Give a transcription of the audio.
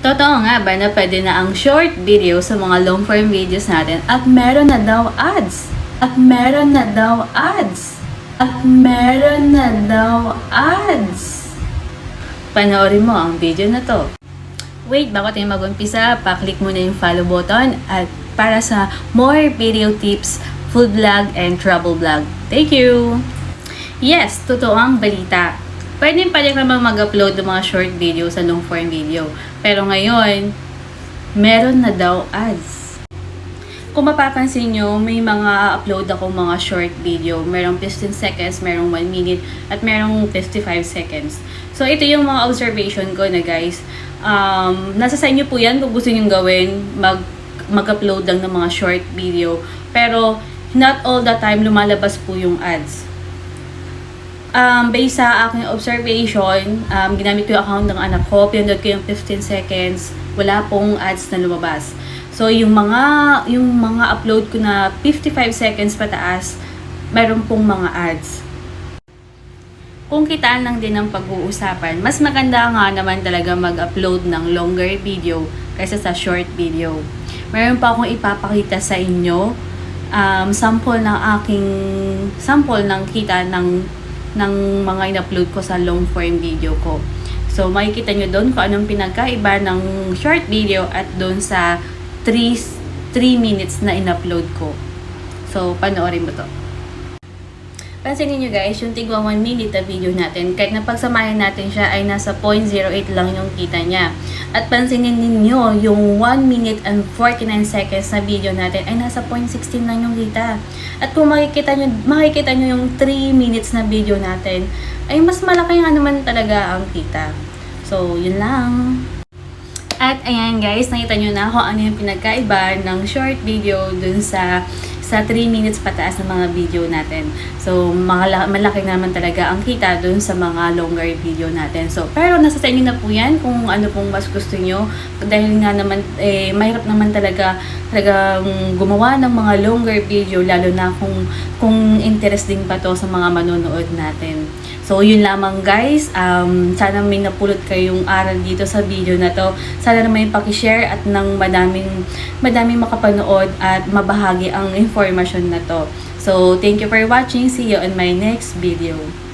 Totoo nga ba na pwede na ang short video sa mga long form videos natin at meron na daw ads? At meron na daw ads? At meron na daw ads? Panoorin mo ang video na to. Wait, bago tayo mag-umpisa, pa-click muna yung follow button at para sa more video tips, food vlog, and travel vlog. Thank you! Yes, totoo ang balita. Pwede naman mag-upload ng mga short video sa long form video. Pero ngayon, meron na daw ads. Kung mapapansin nyo, may mga upload ako mga short video. Merong 15 seconds, merong 1 minute, at merong 55 seconds. So, ito yung mga observation ko na guys. Nasa sa inyo po yan kung gusto nyo gawin, mag-upload lang ng mga short video. Pero, not all the time lumalabas po yung ads. Based sa aking observation, ginamit ko yung account ng anak ko, pinindot ko yung 15 seconds, wala pong ads na lumabas. So, yung mga upload ko na 55 seconds pataas, meron pong mga ads. Kung kitaan lang din ang pag-uusapan, mas maganda nga naman talaga mag-upload ng longer video kaysa sa short video. Meron pa akong ipapakita sa inyo, sample ng kita ng mga in-upload ko sa long form video ko. So, makikita nyo doon kung anong pinagkaiba ng short video at doon sa 3 minutes na in-upload ko. So, panoorin mo to. Pansinin nyo guys, yung tigwa 1 minute na video natin, kahit napagsamahin natin siya ay nasa 0.08 lang yung kita niya. At pansinin ninyo, yung 1 minute and 49 seconds na video natin ay nasa 0.16 lang yung kita. At kung makikita nyo yung 3 minutes na video natin, ay mas malaki nga naman talaga ang kita. So, yun lang. At ayan guys, nakita nyo na kung ano yung pinagkaiba ng short video dun sa 3 minutes pataas ng mga video natin. So, malaki naman talaga ang kita dun sa mga longer video natin. So, pero nasa sa inyo na po yan kung ano pong mas gusto nyo. Dahil nga naman, mahirap naman talagang gumawa ng mga longer video, lalo na kung interesting pa to sa mga manonood natin. So, yun lamang guys. Sana may napulot kayong aral dito sa video na to. Sana naman paki-share at nang madaming makapanood at mabahagi ang information na to. So, thank you for watching. See you on my next video.